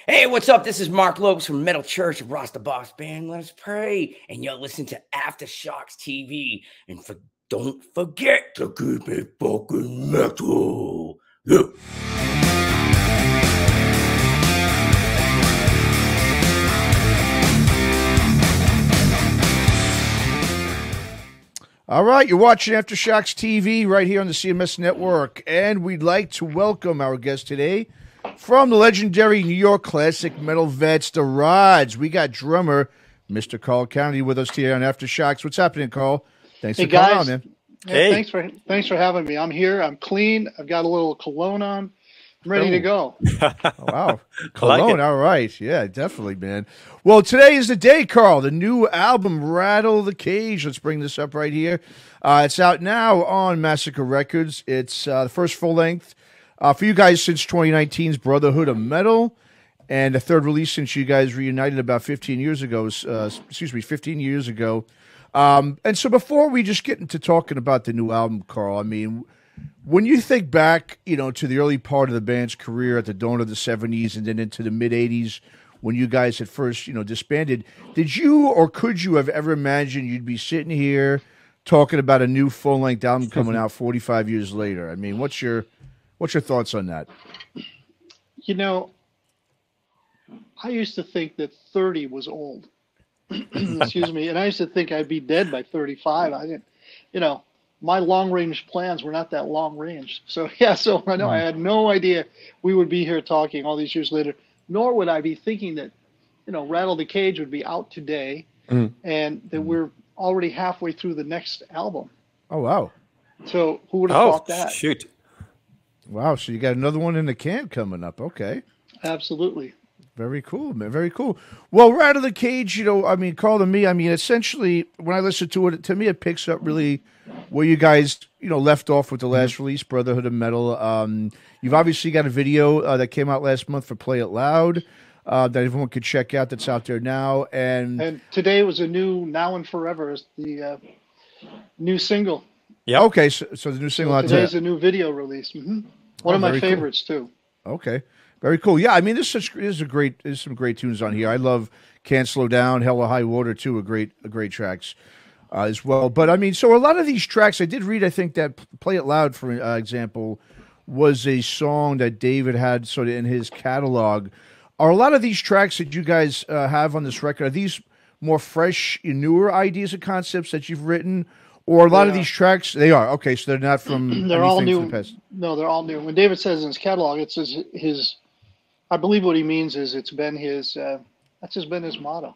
Hey, what's up? This is Mark Lopes from Metal Church of Ross the Boss Band. Let us pray. And you're listening to Aftershocks TV. And don't forget to keep it fucking metal. Yeah. All right, you're watching Aftershocks TV right here on the CMS Network. And we'd like to welcome our guest today from the legendary New York classic metal vets, the Rods. We got drummer Mr. Carl Canedy with us here on Aftershocks. What's happening, Carl? Thanks for coming on, man. Hey. Thanks for having me. I'm here. I'm clean. I've got a little cologne on. I'm ready to go. Oh, wow. Cologne. All right. Yeah, definitely, man. Well, today is the day, Carl. The new album, Rattle the Cage. Let's bring this up right here. It's out now on Massacre Records. It's the first full length for you guys since 2019's Brotherhood of Metal, and the third release since you guys reunited about 15 years ago. 15 years ago. And so before we just get into talking about the new album, Carl, I mean, when you think back, to the early part of the band's career at the dawn of the 70s and then into the mid-80s when you guys had first, disbanded, did you or could you have ever imagined you'd be sitting here talking about a new full-length album coming out 45 years later? I mean, what's your thoughts on that? I used to think that 30 was old. Excuse me. And I used to think I'd be dead by 35. I didn't, my long-range plans were not that long-range. So I know I had no idea we would be here talking all these years later, nor would I be thinking that, Rattle the Cage would be out today and that we're already halfway through the next album. Oh, wow. So who would have thought that? Shoot. Wow, so you got another one in the can coming up. Okay. Absolutely. Very cool, man. Very cool. Well, Rattle the Cage, Carl, to me, essentially, when I listen to it, to me, it picks up really where you guys, left off with the last release, Brotherhood of Metal. You've obviously got a video that came out last month for Play It Loud that everyone could check out that's out there now. And today was a new Now and Forever is the new single. Yeah. Okay, so the new single out there. Today's a new video release. Mm-hmm. One of my favorites, too. Okay. Very cool. Yeah, I mean, there's some great tunes on here. I love Can't Slow Down, Hell or High Water, too, are great tracks as well. But, I mean, so a lot of these tracks, I did read, I think, that Play It Loud, for example, was a song that David had sort of in his catalog. Are a lot of these tracks that you guys have on this record, are these more fresh, newer ideas and concepts that you've written? Or a lot of these tracks, they are. Okay, so they're not from they're all new. From the past. No, they're all new. When David says in his catalog, it's his I believe what he means is it's been his, that's just been his motto.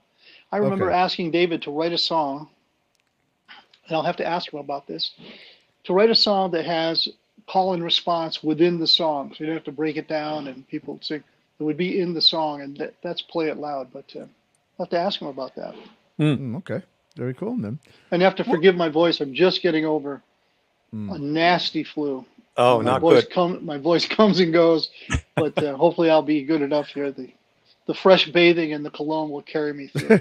I remember asking David to write a song, and I'll have to ask him about this, to write a song that has call and response within the song. So you don't have to break it down and people sing. It would be in the song, and that's Play It Loud. But I'll have to ask him about that. Okay. Very cool, man. And you have to forgive my voice. I'm just getting over a nasty flu. Oh, not good. My voice comes and goes, but hopefully I'll be good enough here. The fresh bathing and the cologne will carry me through.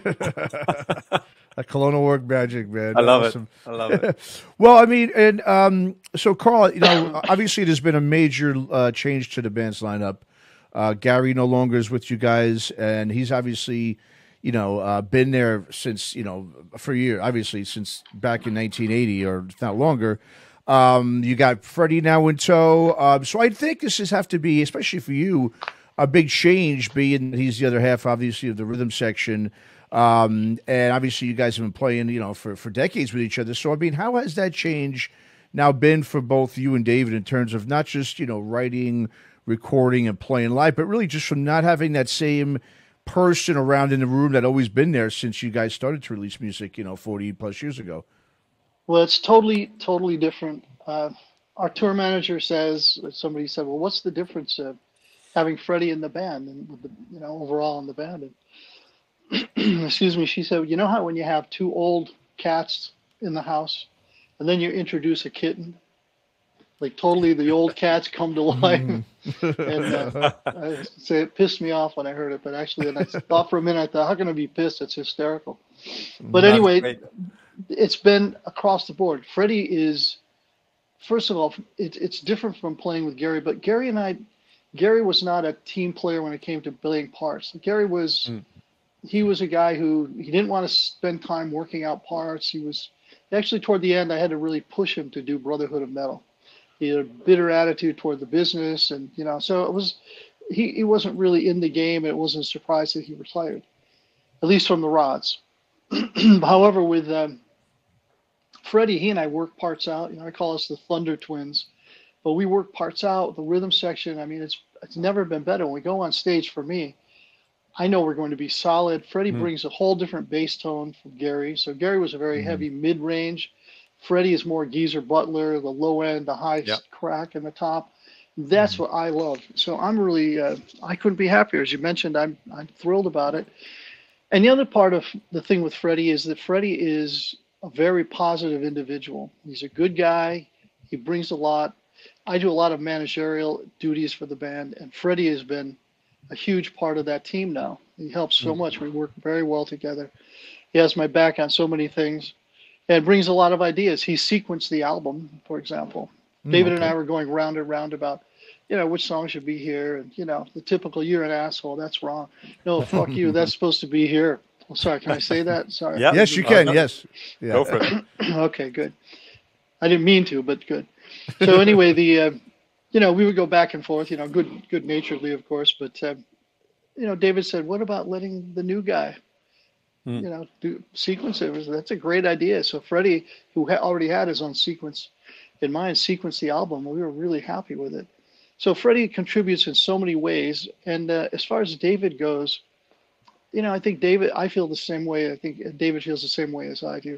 A cologne will work magic, man. I love it. Well, I mean, and so Carl, obviously there's been a major change to the band's lineup. Gary no longer is with you guys, and he's obviously, been there since, for a year, obviously since back in 1980 or if not longer. You got Freddie now in tow. So I think this has have to be, especially for you, a big change, being that he's the other half, obviously, of the rhythm section. And obviously you guys have been playing, for decades with each other. So, I mean, how has that change now been for both you and David in terms of not just, writing, recording, and playing live, but really just from not having that same person around in the room that always been there since you guys started to release music, 40 plus years ago? Well, it's totally different. Our tour manager somebody said, well, what's the difference of having Freddie in the band and with the, overall in the band? And excuse me, she said, how when you have two old cats in the house and then you introduce a kitten, like totally the old cats come to life. And I say it pissed me off when I heard it, but actually, and I thought for a minute, I thought, how can I be pissed? It's hysterical. But anyway, it's been across the board. Freddie is, first of all, it's different from playing with Gary, but Gary and I, Gary was not a team player when it came to playing parts. Gary was, he was a guy who he didn't want to spend time working out parts. He was actually toward the end, I had to really push him to do Brotherhood of Metal. He had a bitter attitude toward the business, and so it was. He wasn't really in the game, and it wasn't a surprise that he retired, at least from the rods. However, with Freddie, he and I work parts out. I call us the Thunder Twins, but we work parts out. The rhythm section, I mean, it's never been better. When we go on stage, for me, I know we're going to be solid. Freddie brings a whole different bass tone from Gary. So Gary was a very heavy mid-range. Freddie is more Geezer Butler, the low end, the high crack in the top. That's what I love. So I'm really, I couldn't be happier. As you mentioned, I'm thrilled about it. And the other part of the thing with Freddie is that Freddie is a very positive individual. He's a good guy. He brings a lot. I do a lot of managerial duties for the band, and Freddie has been a huge part of that team now. He helps so much. We work very well together. He has my back on so many things and brings a lot of ideas. He sequenced the album, for example. David and I were going round and round about, which song should be here. And, the typical, you're an asshole. That's wrong. No, fuck you. That's supposed to be here. Oh, sorry. Can I say that? Sorry. Yep. Yes, you can. Yes. Yeah. Go for it. Okay, good. I didn't mean to, but good. So anyway, we would go back and forth, good naturedly, of course. But, David said, what about letting the new guy, do sequence it? That's a great idea. So Freddie, who already had his own sequence in mind, sequenced the album. We were really happy with it. So Freddie contributes in so many ways. And as far as David goes, I think I feel the same way. I think David feels the same way as I do,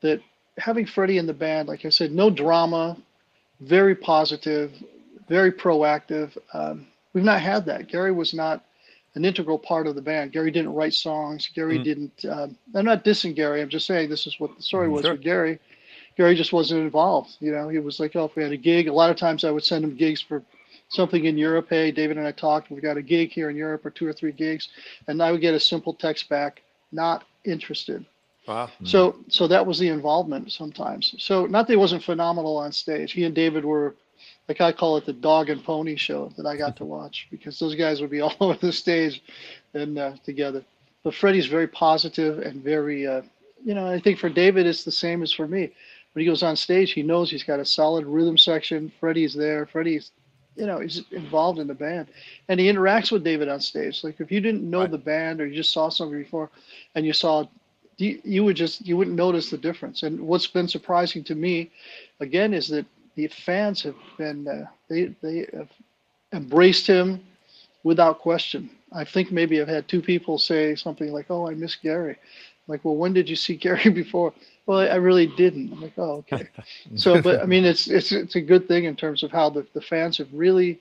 that having Freddie in the band, like I said, no drama, very positive, very proactive. We've not had that. Gary was not an integral part of the band. Gary didn't write songs. Gary didn't, I'm not dissing Gary. I'm just saying this is what the story was with Gary. Gary just wasn't involved. He was like, if we had a gig, a lot of times I would send him gigs for something in Europe. Hey, David and I talked. We got a gig here in Europe, or 2 or 3 gigs. And I would get a simple text back, not interested. Wow. So that was the involvement sometimes. So not that he wasn't phenomenal on stage. He and David were, like I call it, the dog and pony show that I got to watch, because those guys would be all over the stage and together. But Freddie's very positive and very, I think for David it's the same as for me. When he goes on stage, he knows he's got a solid rhythm section. Freddie's there. Freddie's, he's involved in the band, and he interacts with David on stage. Like if you didn't know the band, or you just saw somebody before, and you saw, you wouldn't notice the difference. And what's been surprising to me, again, is that the fans have been, they have embraced him without question. I think maybe I've had 2 people say something like, "Oh, I miss Gary." I'm like, well, when did you see Gary before? Well, I really didn't. I'm like, oh, okay. So, but I mean, it's a good thing in terms of how the fans have really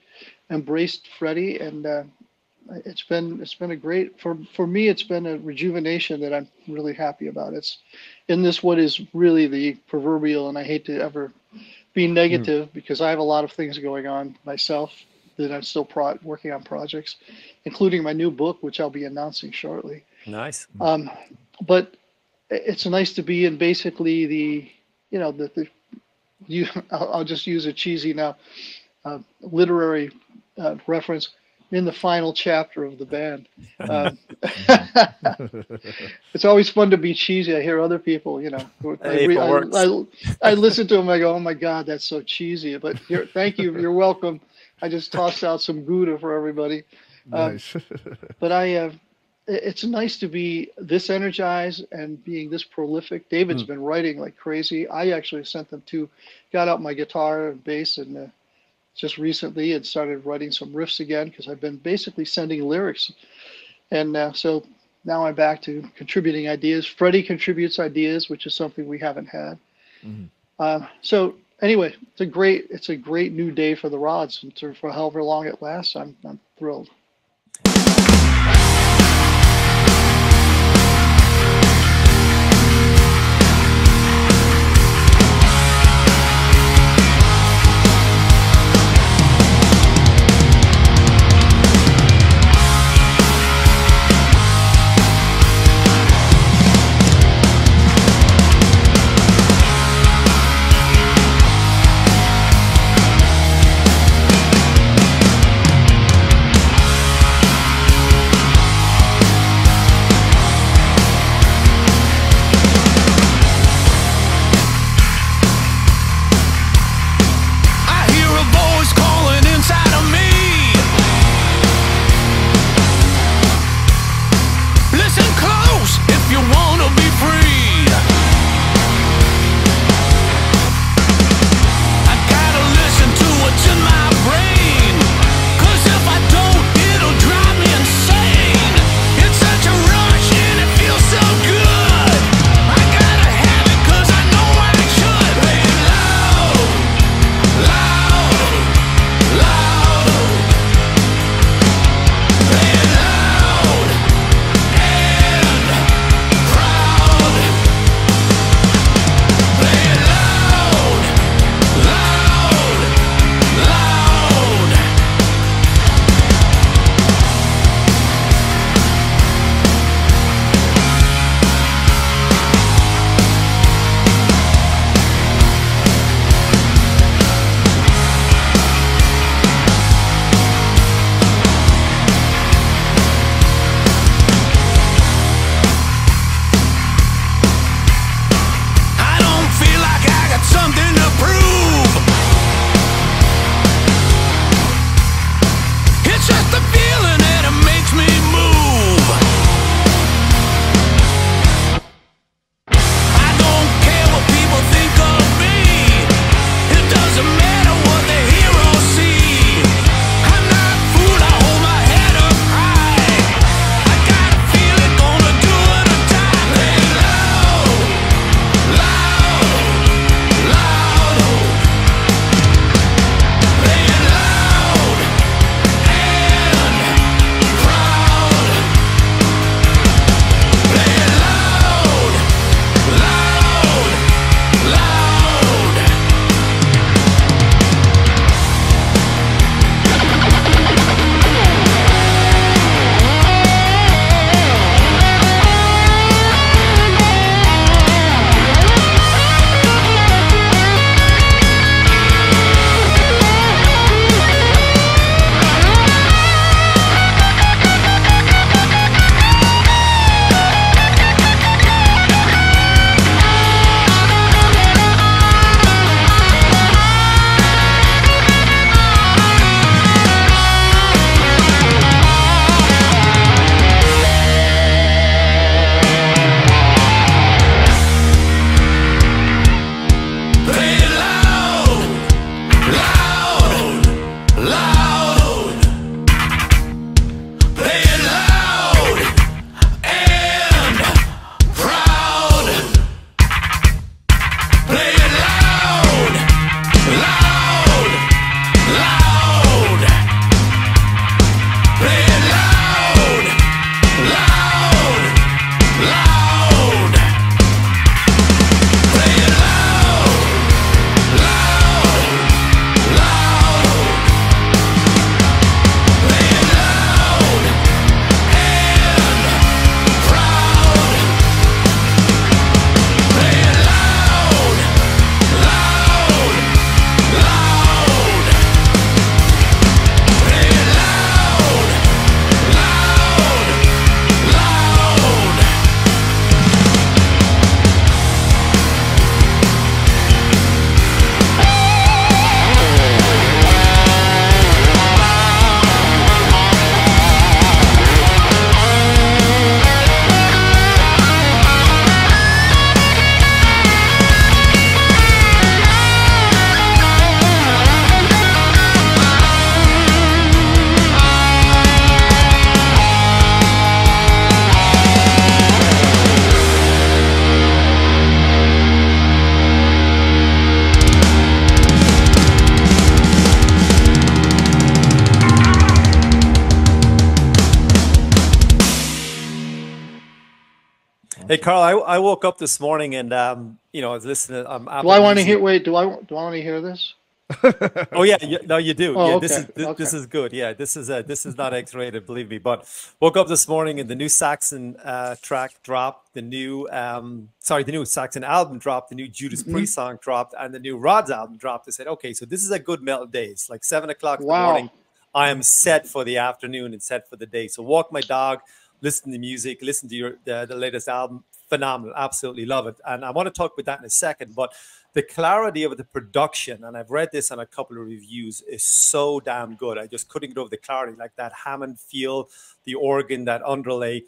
embraced Freddie, and it's been a great, for me, it's been a rejuvenation that I'm really happy about. It's in this, what is really the proverbial, and I hate to ever be negative, because I have a lot of things going on myself that I'm still working on projects, including my new book, which I'll be announcing shortly. Nice. But it's nice to be in basically I'll just use a cheesy now literary reference, in the final chapter of the band. It's always fun to be cheesy. I hear other people, I listen to them. I go, oh my God, that's so cheesy. But thank you. You're welcome. I just tossed out some Gouda for everybody. Nice. But it's nice to be this energized and being this prolific. David's been writing like crazy. I actually got out my guitar and bass and just recently and started writing some riffs again, because I've been basically sending lyrics. And so now I'm back to contributing ideas. Freddie contributes ideas, which is something we haven't had. So anyway, it's a great new day for the Rods, and for however long it lasts, I'm thrilled. Hey, Carl, I woke up this morning and you know, I was listening. Do I want to hear? Wait, do I want to hear this? Oh yeah, no, you do. Oh, yeah, okay. This is good. Yeah, this is not X-rated, believe me. But woke up this morning and the new Saxon track dropped, the new Saxon album dropped, the new Judas Priest song dropped, and the new Rod's album dropped. I said, okay, so this is a good metal day. It's like 7 o'clock in the morning. I am set for the afternoon and set for the day. So walk my dog, listen to music, listen to the latest album. Phenomenal, absolutely love it. And I want to talk about that in a second, but the clarity of the production, and I've read this on a couple of reviews, is so damn good. I just couldn't get over the clarity, like that Hammond feel, the organ, that underlay.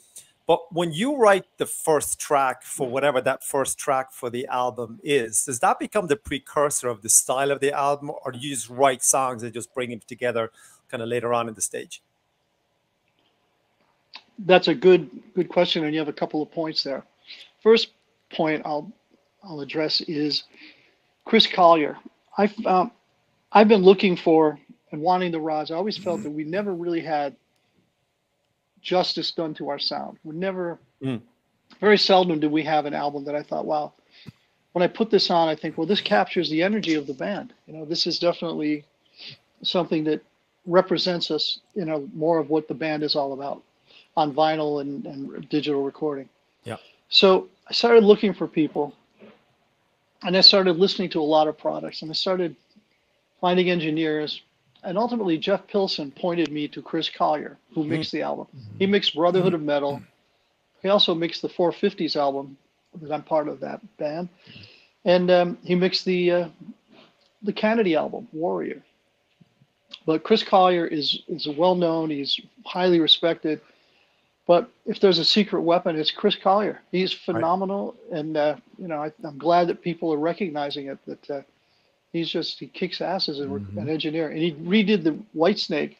But when you write the first track for whatever that first track for the album is, does that become the precursor of the style of the album, or do you just write songs and just bring them together kind of later on in the stage? That's a good question, and you have a couple of points there. First point I'll address is Chris Collier. I've been looking for and wanting the Rods. I always felt that we never really had justice done to our sound. We never, very seldom did we have an album that I thought, wow, when I put this on, I think, well, this captures the energy of the band. You know, this is definitely something that represents us, you know, more of what the band is all about on vinyl and digital recording. Yeah. So I started looking for people, and I started listening to a lot of products, and I started finding engineers, and ultimately Jeff Pilson pointed me to Chris Collier, who mixed the album. He mixed Brotherhood of Metal. He also mixed the 450s album, because I'm part of that band, and he mixed the Canedy album, Warrior. But Chris Collier is well known. He's highly respected. But if there's a secret weapon, it's Chris Collier. He's phenomenal, right. And you know, I'm glad that people are recognizing it. That he kicks ass as an engineer, and he redid the Whitesnake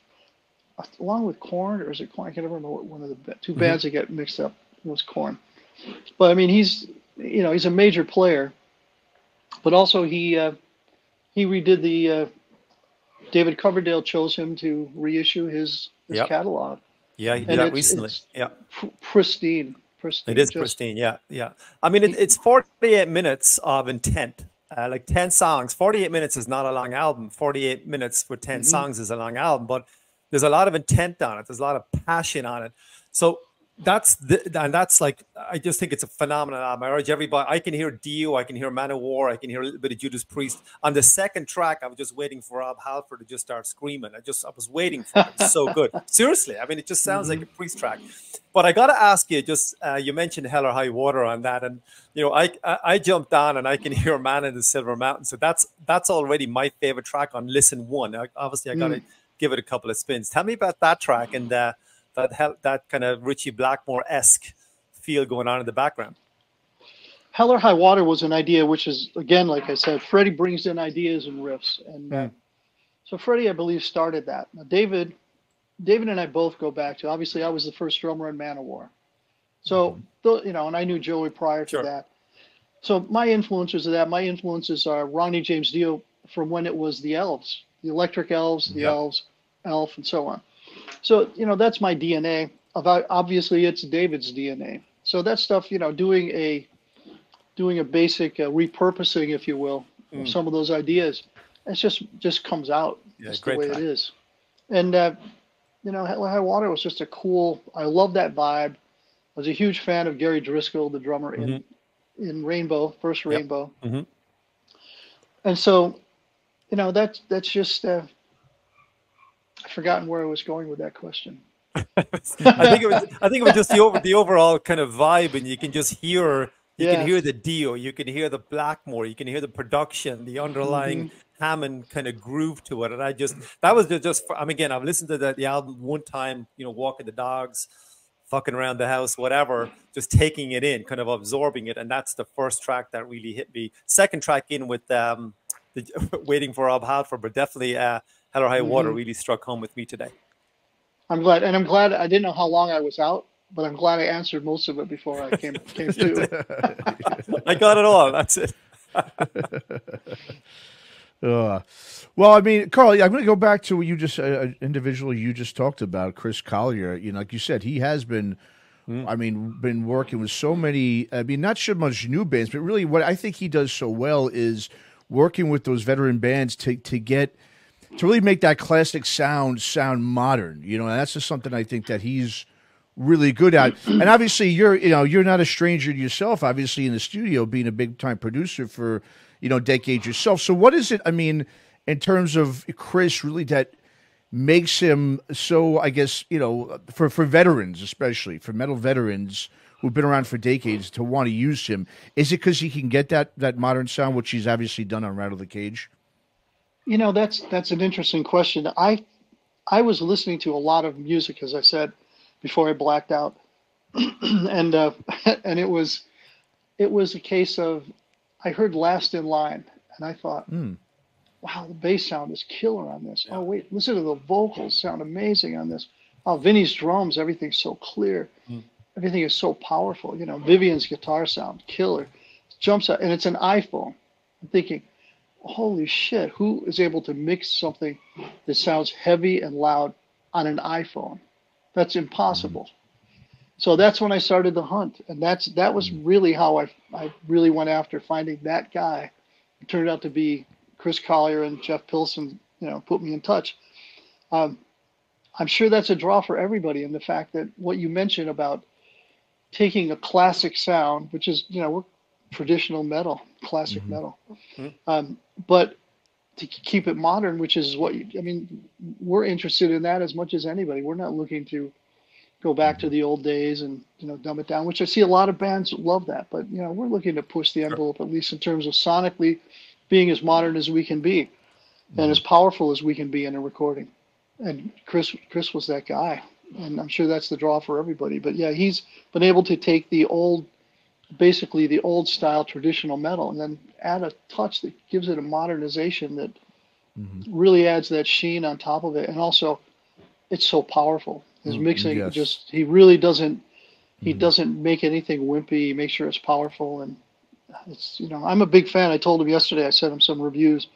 along with Korn, or is it Korn? I can't remember one of the two bands that get mixed up. It was Korn. But I mean, he's a major player. But also he redid the David Coverdale chose him to reissue his catalog. Yeah, he did that recently. Yeah, pristine. It is pristine. Yeah. I mean, it's 48 minutes of intent, like 10 songs. 48 minutes is not a long album. 48 minutes for 10 songs is a long album, but there's a lot of intent on it. There's a lot of passion on it. So that's like, I just think it's a phenomenal album. I urge everybody. I can hear Dio, I can hear MANOWAR, I can hear a little bit of Judas Priest. On the second track, I was just waiting for Rob Halford to just start screaming. I was waiting for it. It's so good. Seriously, I mean, it just sounds like a Priest track. But I got to ask you, just you mentioned Hell or High Water on that, and you know, I jumped on and I can hear Man in the Silver Mountain. So that's already my favorite track on listen one. Obviously, I got to give it a couple of spins. Tell me about that track and that kind of Richie Blackmore-esque feel going on in the background. Hell or High Water was an idea, which is, again, like I said, Freddie brings in ideas and riffs. And so Freddie, I believe, started that. Now, David and I both go back to, obviously, I was the first drummer in MANOWAR. So, you know, and I knew Joey prior to that. So my influences are Ronnie James Dio from when it was the Elves, the Electric Elves, the Elves, Elf, and so on. So, you know, that's my DNA. Obviously, it's David's DNA. So that stuff, you know, doing a basic repurposing, if you will, of some of those ideas, it just comes out. It's the way it is. And, you know, Hell or High Water was just I love that vibe. I was a huge fan of Gary Driscoll, the drummer in Rainbow, first Rainbow. And so, you know, that's just... I've forgotten where I was going with that question. I think it was just the overall kind of vibe, and you can just hear can hear the Dio, you can hear the Blackmore, you can hear the production, the underlying Hammond kind of groove to it. And again, I've listened to the album one time, you know, walking the dogs, fucking around the house, whatever, just taking it in, kind of absorbing it, and that's the first track that really hit me. Second track in with waiting for Rob Halford, but definitely Hell or High Water really struck home with me today. I'm glad I didn't know how long I was out, but I'm glad I answered most of it before I came to it. I got it all. That's it. Well, I mean, Carl, I'm going to go back to what you just individually you just talked about, Chris Collier. You know, like you said, he has been I mean, been working with so many, I mean, not so much new bands, but really what I think he does so well is working with those veteran bands to really make that classic sound modern, you know, and that's just something I think that he's really good at. And obviously you're not a stranger to yourself, obviously in the studio, being a big time producer for, decades yourself. So what is it, I mean, in terms of Chris, really that makes him so, I guess, for veterans, especially for metal veterans who've been around for decades, to want to use him? Is it because he can get that modern sound, which he's obviously done on Rattle the Cage? That's an interesting question. I was listening to a lot of music, as I said, before I blacked out, and and it was a case of, I heard Last in Line, and I thought, wow, the bass sound is killer on this. Yeah. Oh, wait, listen to the vocals, sound amazing on this. Oh, Vinny's drums, everything's so clear. Everything is so powerful. Vivian's guitar sound, killer. Jumps out, and it's an iPhone. I'm thinking, holy shit, who is able to mix something that sounds heavy and loud on an iPhone? That's impossible. So that's when I started to hunt, and that was really how I really went after finding that guy. It turned out to be Chris Collier and Jeff Pilson, put me in touch. I'm sure that's a draw for everybody, and the fact that what you mentioned about taking a classic sound, which is, we're traditional metal, classic metal, but to keep it modern, which is what we're interested in that as much as anybody. We're not looking to go back to the old days and, dumb it down, which I see a lot of bands love that, but, we're looking to push the envelope, at least in terms of sonically being as modern as we can be and as powerful as we can be in a recording. And Chris was that guy, and I'm sure that's the draw for everybody. But yeah, he's been able to take basically the old style traditional metal, and then add a touch that gives it a modernization that really adds that sheen on top of it. And also, it's so powerful. His mixing, he really doesn't, he doesn't make anything wimpy. He makes sure it's powerful. And it's, I'm a big fan. I told him yesterday, I sent him some reviews,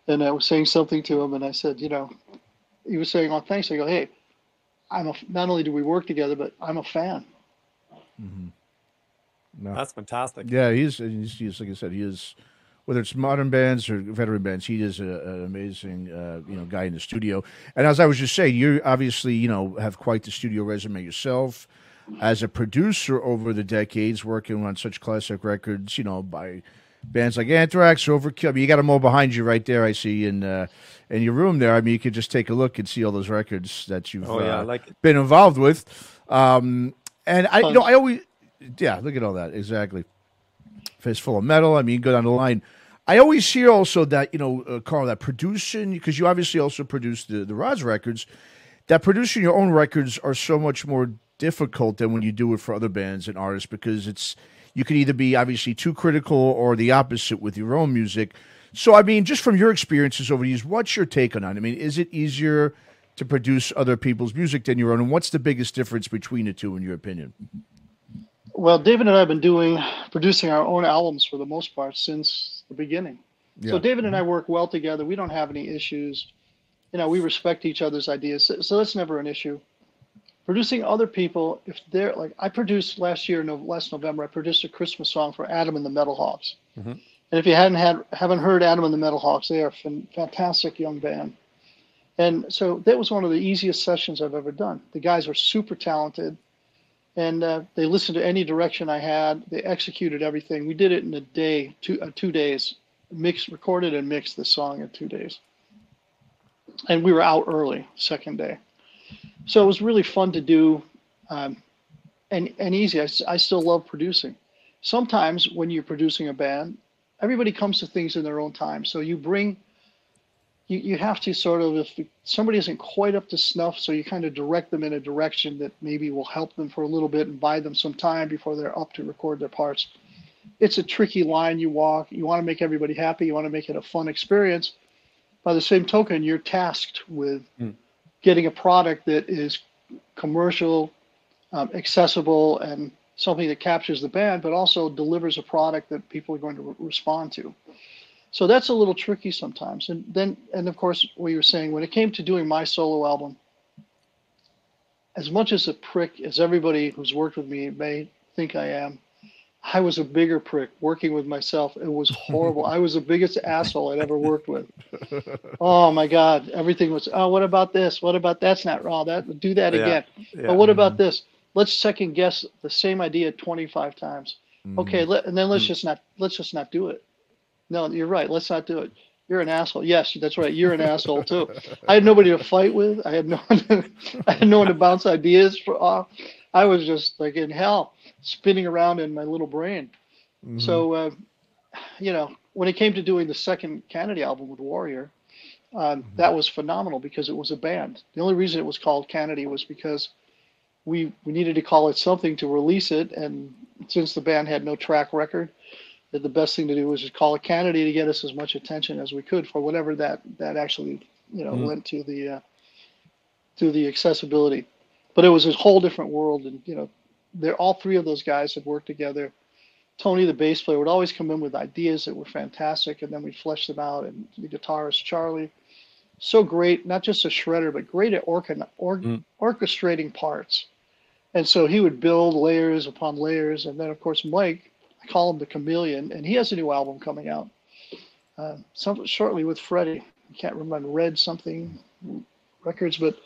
and I was saying something to him, and I said, he was saying, oh, thanks. I go, hey, not only do we work together, but I'm a fan. No. That's fantastic. Yeah, he's like I said, he is, whether it's modern bands or veteran bands, he is an amazing guy in the studio. And as I was just saying, you obviously have quite the studio resume yourself as a producer over the decades, working on such classic records, by bands like Anthrax, Overkill. I mean, you got them all behind you right there. I see in your room there. I mean, you could just take a look and see all those records that you've been involved with. And I always. Yeah, look at all that. Exactly. Fistful of Metal. I mean, you go down the line. I always hear also that, Carl, that producing, because you obviously also produce the Roz records, that producing your own records are so much more difficult than when you do it for other bands and artists, because you can either be obviously too critical or the opposite with your own music. So, I mean, just from your experiences over the years, what's your take on that? I mean, is it easier to produce other people's music than your own? And what's the biggest difference between the two, in your opinion? Well, David and I have been producing our own albums for the most part since the beginning. Yeah. So David and I work well together. We don't have any issues. We respect each other's ideas. So that's never an issue. Producing other people, if they're like, I produced last November, I produced a Christmas song for Adam and the Metal Hawks. And if you haven't heard Adam and the Metal Hawks, they are a fantastic young band. And so that was one of the easiest sessions I've ever done. The guys are super talented. And they listened to any direction I had. They executed everything. We did it in a day, 2 days. Recorded and mixed the song in 2 days. And we were out early, second day. So it was really fun to do, and easy. I still love producing. Sometimes when you're producing a band, everybody comes to things in their own time. So you have to sort of, if somebody isn't quite up to snuff, so you kind of direct them in a direction that maybe will help them for a little bit and buy them some time before they're up to record their parts. It's a tricky line you walk. You want to make everybody happy. You want to make it a fun experience. By the same token, you're tasked with getting a product that is commercial, accessible, and something that captures the band, but also delivers a product that people are going to respond to. So that's a little tricky sometimes. And of course, what you were saying, when it came to doing my solo album, as much as a prick as everybody who's worked with me may think I am, I was a bigger prick working with myself. It was horrible. I was the biggest asshole I'd ever worked with. Oh my God. Everything was, oh, what about this? What about that's not wrong. Do that again. Yeah. But what about this? Let's second guess the same idea 25 times. Okay, and then let's just not do it. No, you're right. Let's not do it. You're an asshole. Yes, that's right. You're an asshole too. I had nobody to fight with. I had no one to bounce ideas off. I was just like in hell, spinning around in my little brain. So, when it came to doing the second Canedy album with Warrior, that was phenomenal because it was a band. The only reason it was called Canedy was because we needed to call it something to release it, and since the band had no track record, that the best thing to do was just call it Canedy to get us as much attention as we could for whatever that actually lent to the accessibility. But it was a whole different world, and they're all three of those guys had worked together. Tony, the bass player, would always come in with ideas that were fantastic, and then we'd flesh them out. And the guitarist Charlie, so great, not just a shredder, but great at orchestrating parts. And so he would build layers upon layers, and then of course Mike, I call him the chameleon, and he has a new album coming out shortly with Freddie. I can't remember, Red something Records, but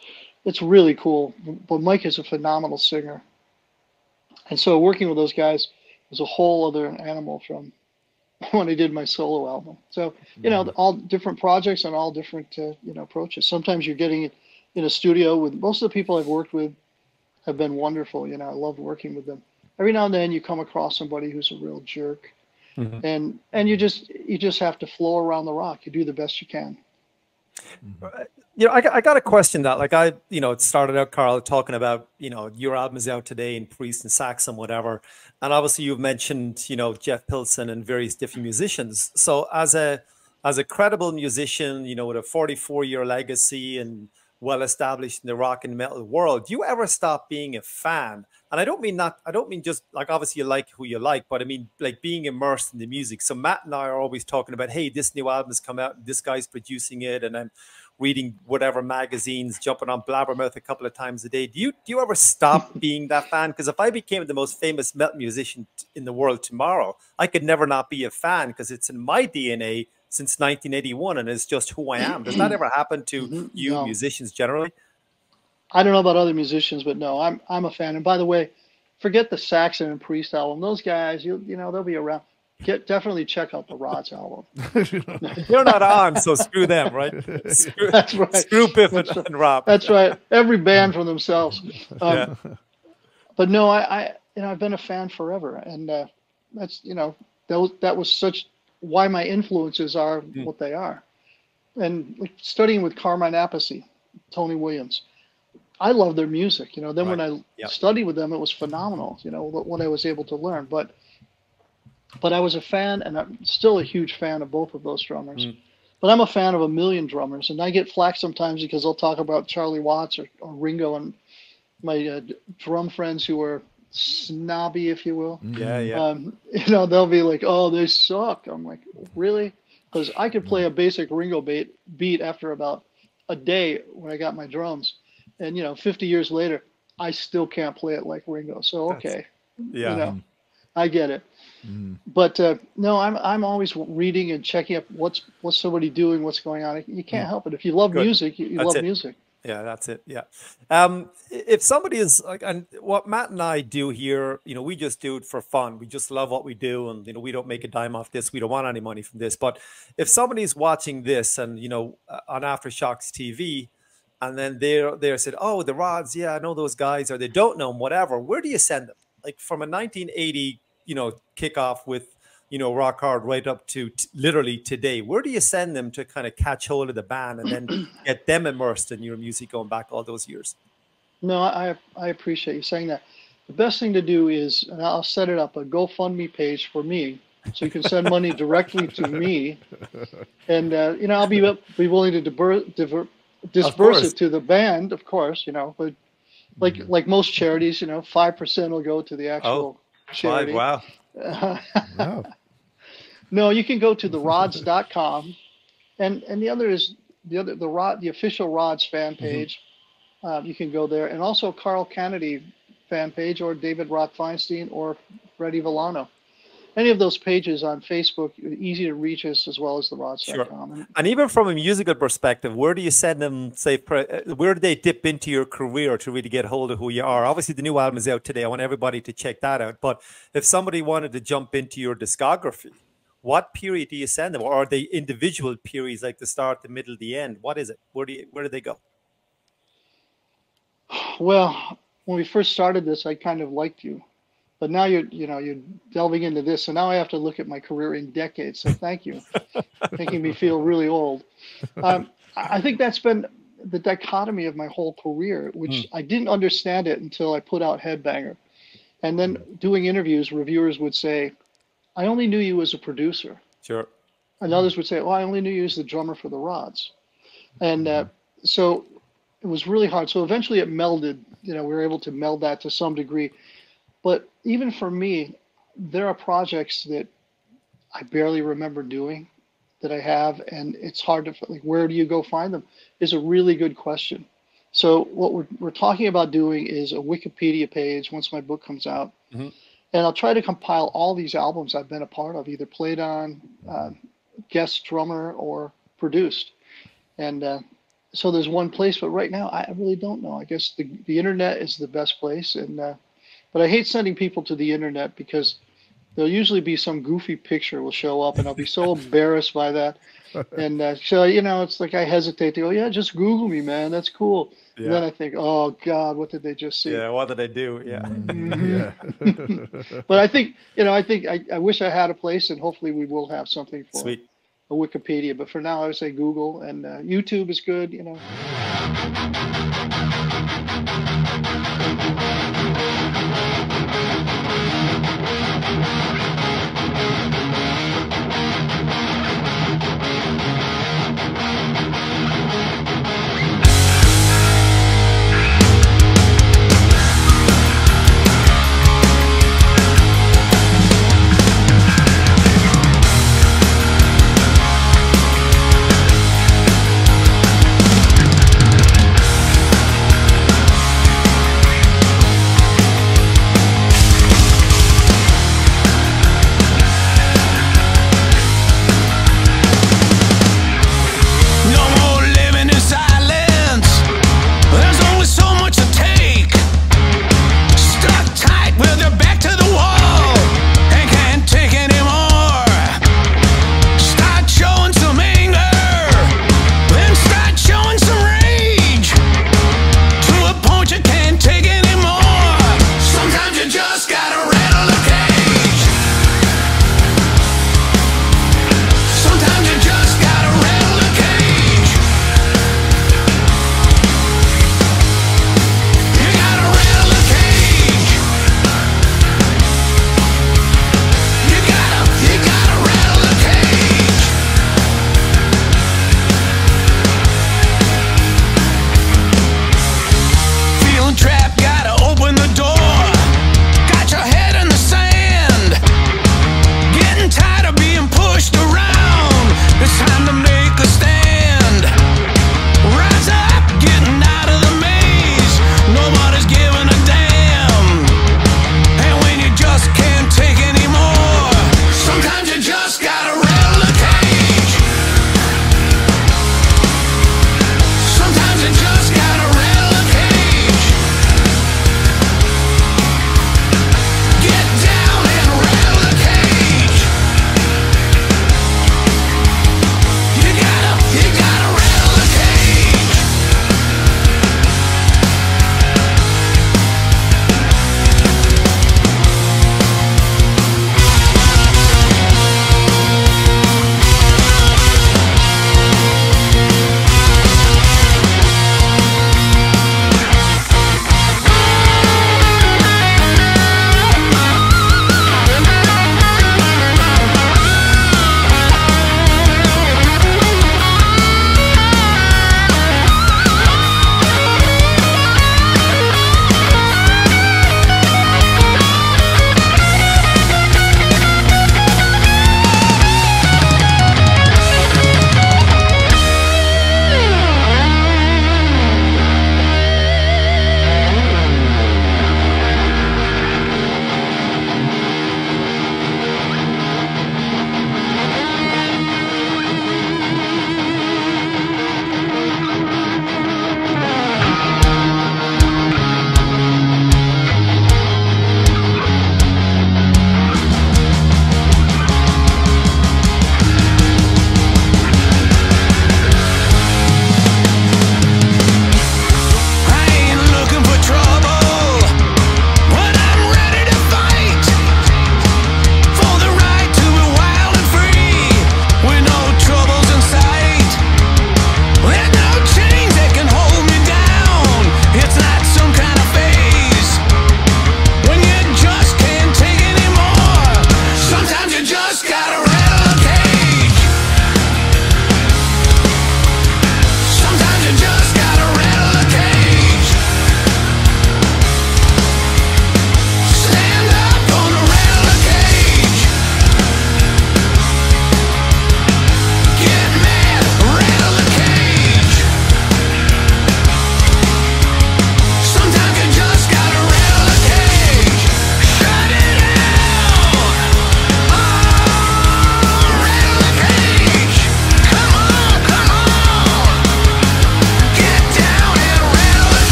it's really cool. But Mike is a phenomenal singer, and so working with those guys was a whole other animal from when I did my solo album. So all different projects and all different approaches. Sometimes you're getting in a studio with most of the people I've worked with have been wonderful. I love working with them. Every now and then you come across somebody who's a real jerk, and you just have to flow around the rock. You do the best you can. I got a question that, like, it started out, Carl, talking about, your album is out today in Priest and Saxon, whatever. And obviously you've mentioned, Jeff Pilson and various different musicians. So as a credible musician, with a 44-year legacy and well established in the rock and metal world, do you ever stop being a fan? And I don't mean just like, obviously you like who you like, but I mean like being immersed in the music. So Matt and I are always talking about, hey, this new album has come out, this guy's producing it, and I'm reading whatever magazines, jumping on Blabbermouth a couple of times a day. Do you ever stop being that fan? Because if I became the most famous metal musician in the world tomorrow, I could never not be a fan because it's in my DNA since 1981, and it's just who I am. Does that ever happen to you musicians generally? I don't know about other musicians, but no, I'm a fan. And by the way, forget the Saxon and Priest album. Those guys, they'll be around. Definitely check out the Rods album. You're not on, so screw them, right? That's right. Screw Biff and Rob. That's right. Every band for themselves. But no, I've been a fan forever, and that's that was such why my influences are what they are. And like studying with Carmine Appice, Tony Williams, I love their music. Then when I studied with them, it was phenomenal. What I was able to learn, but I was a fan, and I'm still a huge fan of both of those drummers. But I'm a fan of a million drummers, and I get flack sometimes because they'll talk about Charlie Watts or Ringo, and my drum friends who are snobby, if you will. They'll be like, "Oh, they suck." I'm like, "Really?" Because I could play a basic Ringo beat after about a day when I got my drums, and 50 years later, I still can't play it like Ringo. So okay, I get it. But no, I'm always reading and checking up what's somebody doing, what's going on. You can't help it. If you love music, you love music. Yeah, that's it. Yeah. If somebody is like, and what Matt and I do here, we just do it for fun. We just love what we do, and we don't make a dime off this. We don't want any money from this. But if somebody's watching this, and on Aftershocks TV, and then they're said, "Oh, the Rods, yeah, I know those guys," or they don't know them, whatever. Where do you send them? Like from a 1980, kickoff with Rock Hard right up to literally today. Where do you send them to kind of catch hold of the band and then get them immersed in your music going back all those years? No, I appreciate you saying that. The best thing to do is, and I'll set it up, a GoFundMe page for me, so you can send money directly to me, and I'll be willing to disperse it to the band, of course, but like most charities, 5% will go to the actual charity. Wow. Wow. No, you can go to therods.com, and the other is the official Rods fan page, You can go there. And also Carl Canedy fan page, or David Roth Feinstein, or Freddie Villano. Any of those pages on Facebook, easy to reach us, as well as the rods.com. Sure. And even from a musical perspective, where do you send them, say, where do they dip into your career to really get hold of who you are? Obviously, the new album is out today. I want everybody to check that out. But if somebody wanted to jump into your discography, what period do you send them? Or are they individual periods, like the start, the middle, the end? What is it? Where do they go? Well, when we first started this, I kind of liked you. But now you're delving into this, so now I have to look at my career in decades. So thank you, making me feel really old. I think that's been the dichotomy of my whole career, which I didn't understand it until I put out Headbanger, and then doing interviews, reviewers would say, "I only knew you as a producer." Sure. And others would say, "Well, I only knew you as the drummer for the Rods," and so it was really hard. So eventually, it melded. We were able to meld that to some degree. But even for me, there are projects that I barely remember doing that I have, and it's hard to, like, where do you go find them is a really good question. So what we're talking about doing is a Wikipedia page once my book comes out. And I'll try to compile all these albums I've been a part of, either played on, guest drummer, or produced. And so there's one place, but right now I really don't know. I guess the internet is the best place, and but I hate sending people to the internet because there'll usually be some goofy picture will show up, and I'll be so embarrassed by that. And so, it's like I hesitate to go, yeah, just Google me, man. That's cool. Yeah. And then I think, oh, God, what did they just see? Yeah, what did they do? Yeah. But I think, I wish I had a place, and hopefully we will have something for a Wikipedia. But for now, I would say Google, and YouTube is good,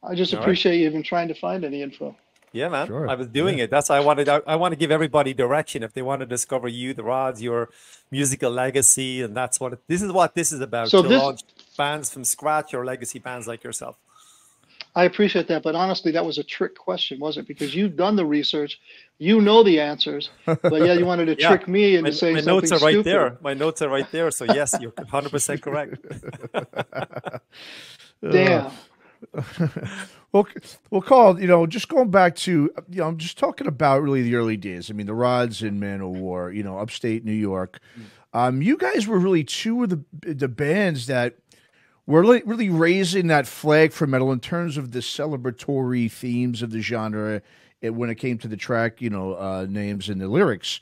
I just All right. appreciate you even trying to find any info. Yeah, man. Sure. I was doing it. That's why I want to give everybody direction if they want to discover you, the Rods, your musical legacy, and that's what this is about, So to this, launch bands from scratch or legacy bands like yourself. I appreciate that, but honestly, that was a trick question, wasn't it? Because you've done the research, you know the answers, but yeah, you wanted to Yeah. trick me into saying My something notes are right stupid. there. My notes are right there. So yes, you're 100% correct. Damn. Well, Carl, just going back to, I'm just talking about really the early days. I mean, the Rods and MANOWAR, upstate New York. You guys were really two of the bands that were really raising that flag for metal in terms of the celebratory themes of the genre when it came to the track, names and the lyrics.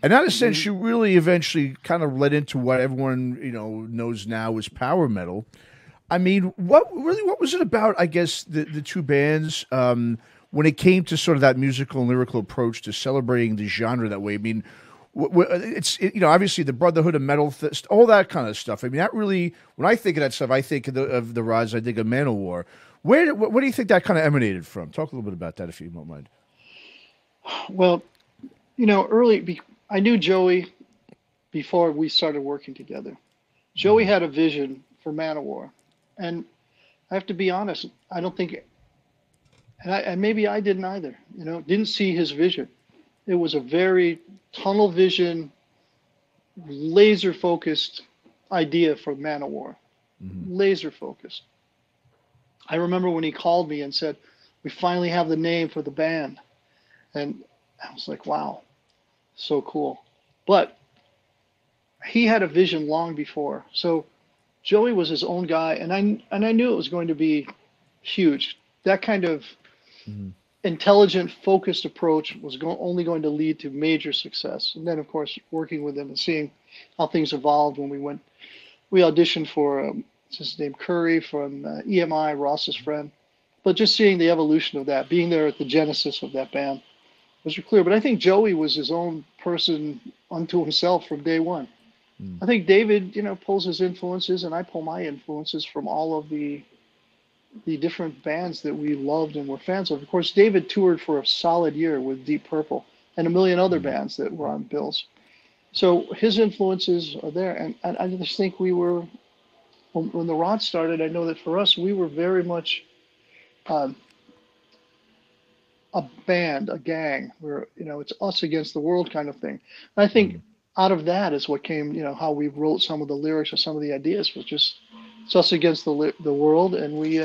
And that essentially really eventually kind of led into what everyone, knows now as power metal. I mean, what was it about, I guess, the two bands when it came to sort of that musical and lyrical approach to celebrating the genre that way? I mean, it's obviously the brotherhood of metal, all that kind of stuff. I mean, that really, when I think of that stuff, I think of the Rods, I think of MANOWAR. What do you think that kind of emanated from? Talk a little bit about that, if you don't mind. Well, I knew Joey before we started working together. Joey had a vision for MANOWAR, and I have to be honest, I don't think, and maybe I didn't either. Didn't see his vision. It was a very tunnel vision, laser focused idea for MANOWAR. Laser focused. I remember when he called me and said, "We finally have the name for the band," and I was like, "Wow, so cool." But he had a vision long before. So Joey was his own guy, and I knew it was going to be huge. That kind of intelligent, focused approach was only going to lead to major success. And then, of course, working with him and seeing how things evolved when we auditioned for his name Curry from EMI, Ross's friend. But just seeing the evolution of that, being there at the genesis of that band was clear. But I think Joey was his own person unto himself from day one. I think David, pulls his influences, and I pull my influences from all of the different bands that we loved and were fans of. Of course, David toured for a solid year with Deep Purple and a million other bands that were on bills. So his influences are there. And I just think we were, when the Rods started, I know that for us, we were very much a band, a gang, where, it's us against the world kind of thing. And I think out of that is what came, how we wrote some of the lyrics or some of the ideas was just, it's us against the world, and we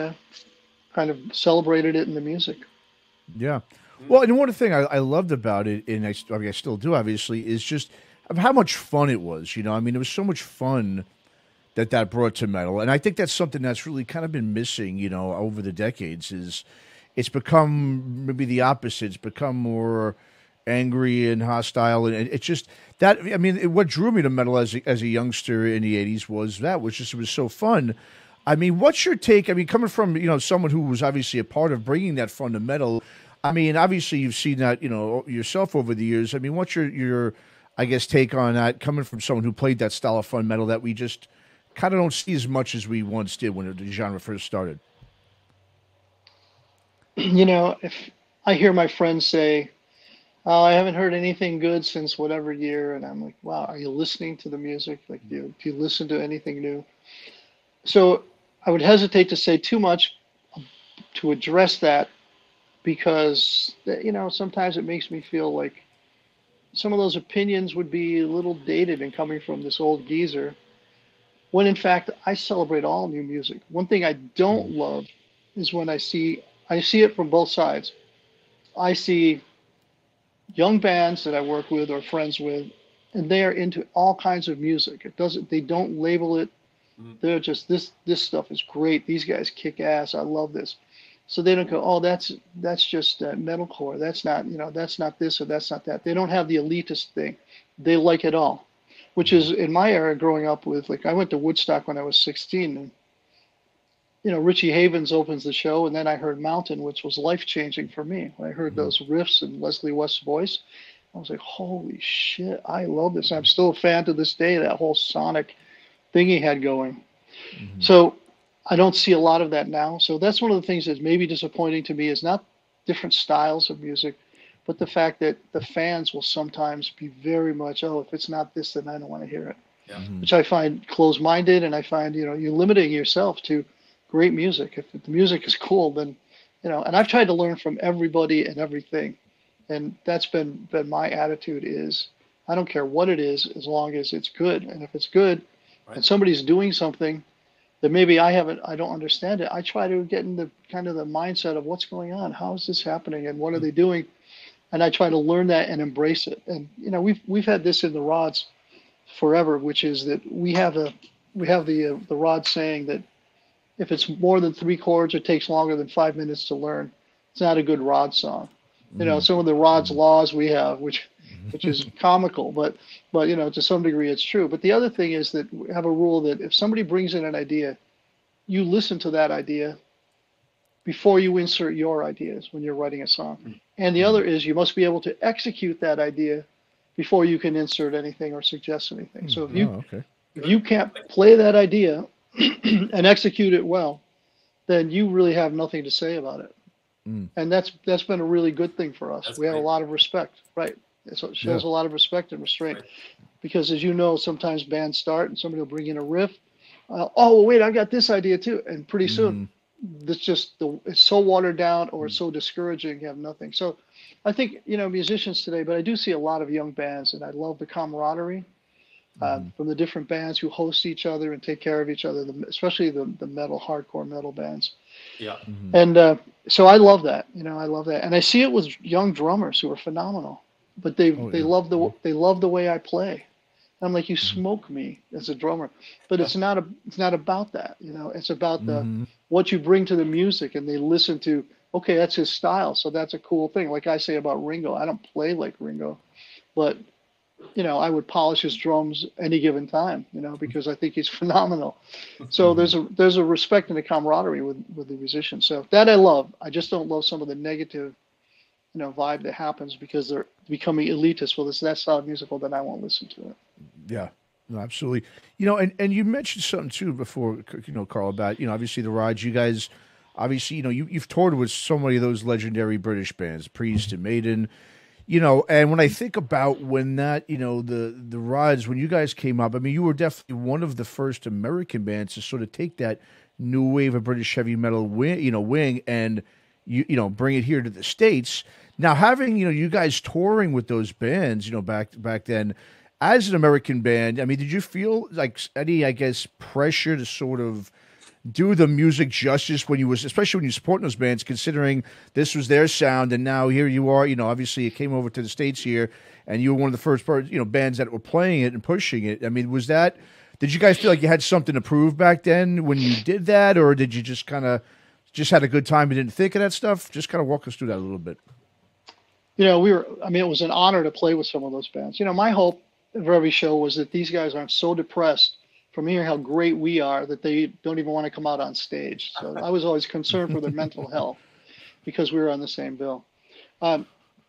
kind of celebrated it in the music. Yeah. Well, and one thing I loved about it, and I still do, obviously, is just how much fun it was. I mean, it was so much fun that brought to metal. And I think that's something that's really kind of been missing, over the decades, is it's become maybe the opposite. It's become more angry and hostile, and it's just that. I mean, what drew me to metal as a youngster in the '80s was it was so fun. I mean, what's your take? I mean, coming from someone who was obviously a part of bringing that fun to metal. I mean, obviously you've seen that yourself over the years. I mean, what's your I guess take on that coming from someone who played that style of fun metal that we just kind of don't see as much as we once did when the genre first started? If I hear my friends say, "Oh, I haven't heard anything good since whatever year," and I'm like, "Wow, are you listening to the music? Like, do you listen to anything new?" So I would hesitate to say too much to address that, because sometimes it makes me feel like some of those opinions would be a little dated and coming from this old geezer, when in fact I celebrate all new music. One thing I don't love is when I see it from both sides. I see young bands that I work with or friends with, and they are into all kinds of music. They don't label it. They're just, this stuff is great. These guys kick ass. I love this. So they don't go, "Oh, that's just metalcore. That's not this or that's not that." They don't have the elitist thing. They like it all, which is in my era growing up with, like, I went to Woodstock when I was 16, and Richie Havens opens the show, and then I heard Mountain, which was life-changing for me. When I heard those riffs and Leslie West's voice, I was like, holy shit, I love this. I'm still a fan to this day, that whole sonic thing he had going. So I don't see a lot of that now. So that's one of the things that's maybe disappointing to me is not different styles of music, but the fact that the fans will sometimes be very much, oh, if it's not this, then I don't want to hear it, Yeah. which I find closed-minded, and I find, you're limiting yourself to great music. If the music is cool, then, and I've tried to learn from everybody and everything. And that's been my attitude is I don't care what it is as long as it's good. And if it's good and somebody's doing something that maybe I don't understand it, I try to get in the kind of the mindset of what's going on, how is this happening, and what are they doing, and I try to learn that and embrace it. And we've had this in the rods forever, which is that we have the rod saying that if it's more than 3 chords or takes longer than 5 minutes to learn, it's not a good rod song. Some of the rod's laws we have, which is comical, but to some degree it's true. But the other thing is that we have a rule that if somebody brings in an idea, you listen to that idea before you insert your ideas when you're writing a song. And the other is you must be able to execute that idea before you can insert anything or suggest anything. So if you can't play that idea and execute it well, then you really have nothing to say about it. And that's been a really good thing for us. We have a lot of respect, right? So it shows a lot of respect and restraint, because as you know, sometimes bands start and somebody will bring in a riff. Oh, wait, I got this idea too, and pretty soon, it's so watered down or it's so discouraging. You have nothing. So, I think musicians today, but I do see a lot of young bands, and I love the camaraderie from the different bands who host each other and take care of each other, especially the metal, hardcore metal bands. Yeah. And so I love that. I love that, and I see it with young drummers who are phenomenal, but they love the way I play. And I'm like, you smoke me as a drummer, but it's not about that. It's about what you bring to the music, and they listen to. Okay, that's his style, so that's a cool thing. Like I say about Ringo, I don't play like Ringo, but I would polish his drums any given time, because I think he's phenomenal. So there's a respect and a camaraderie with the musicians. So that I love. I just don't love some of the negative, vibe that happens because they're becoming elitist. Well, that style of musical, then I won't listen to it. Yeah, no, absolutely. And you mentioned something too before, Carl, about, obviously the Rods, you guys, obviously, you've toured with so many of those legendary British bands, Priest and Maiden. And when I think about when that, the Rods, when you guys came up, I mean, you were definitely one of the first American bands to sort of take that new wave of British heavy metal wing and, bring it here to the States. Now, having, you guys touring with those bands, back then, as an American band, I mean, did you feel like any, I guess, pressure to sort of do the music justice especially when you support those bands, considering this was their sound, and now here you are, obviously it came over to the States here, and you were one of the first, bands that were playing it and pushing it. I mean, did you guys feel like you had something to prove back then when you did that, or did you just kind of had a good time and didn't think of that stuff? Just kind of walk us through that a little bit. It was an honor to play with some of those bands. My hope for every show was that these guys aren't so depressed from hearing how great we are that they don't even want to come out on stage. So I was always concerned for their mental health because we were on the same bill.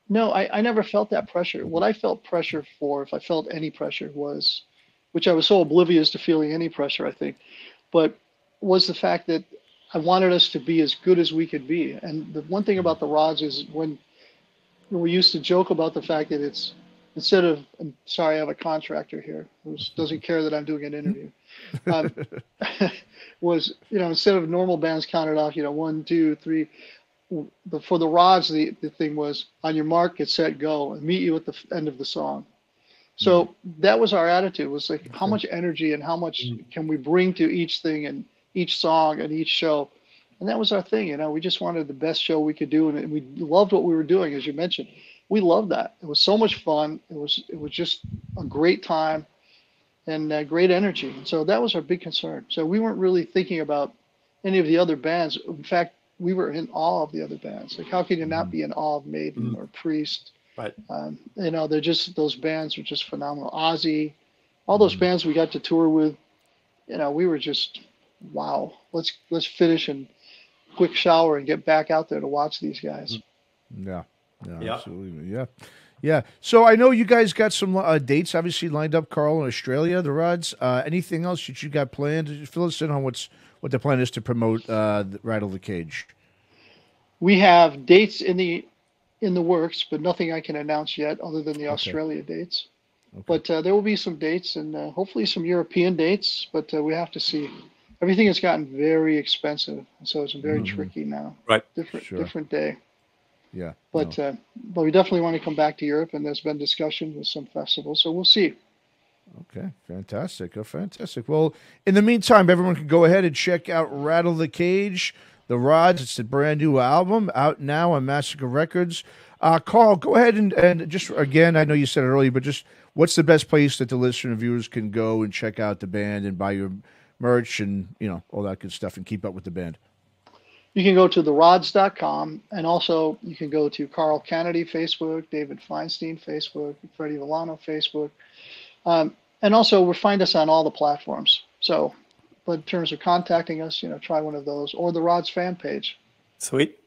No, I never felt that pressure. What I felt pressure for, if I felt any pressure, which I was so oblivious to feeling any pressure, I think, but was the fact that I wanted us to be as good as we could be. And the one thing about the Rods is when we used to joke about the fact that it's, I'm sorry, I have a contractor here who doesn't care that I'm doing an interview. Instead of normal bands counted off, 1, 2, 3. For the Rods, the thing was on your mark, get set, go, and meet you at the end of the song. So that was our attitude. Was like, how much energy and how much can we bring to each thing and each song and each show? And that was our thing. We just wanted the best show we could do, and we loved what we were doing, as you mentioned. We loved that. It was so much fun. It was just a great time and great energy. And so that was our big concern. So we weren't really thinking about any of the other bands. In fact, we were in awe of the other bands. Like, how can you not be in awe of Maiden or Priest? Right. They're just, those bands were just phenomenal. Ozzy, all those bands we got to tour with, we were just, wow. Let's finish and quick shower and get back out there to watch these guys. Yeah. Yeah, absolutely. Yeah. So I know you guys got some dates obviously lined up, Carl, in Australia, the Rods. Anything else that you got planned? Fill us in on what's what the plan is to promote Rattle the Cage. We have dates in the works, but nothing I can announce yet other than the Australia dates. Okay. But there will be some dates and hopefully some European dates, but we have to see. Everything has gotten very expensive, so it's very tricky now. Right. Different day. Yeah. But we definitely want to come back to Europe, and there's been discussion with some festivals, so we'll see. Okay, fantastic. Oh, fantastic. Well, in the meantime, everyone can go ahead and check out Rattle the Cage, The Rods. It's a brand new album out now on Massacre Records. Carl, go ahead and just, again, I know you said it earlier, but just what's the best place that the listener and viewers can go and check out the band and buy your merch and, all that good stuff and keep up with the band? You can go to therods.com, and also you can go to Carl Canedy Facebook, David Feinstein Facebook, Freddie Villano Facebook. And also find us on all the platforms. So, but in terms of contacting us, try one of those or the Rods fan page. Sweet.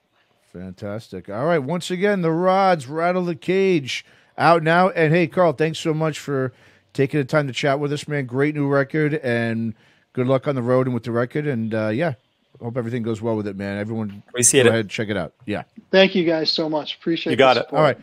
Fantastic. All right. Once again, the Rods, Rattle the Cage, out now. And hey, Carl, thanks so much for taking the time to chat with us, man. Great new record, and good luck on the road and with the record. And hope everything goes well with it, man. Everyone, Appreciate go it. ahead and check it out. Yeah. Thank you guys so much. Appreciate it. You got it. All right.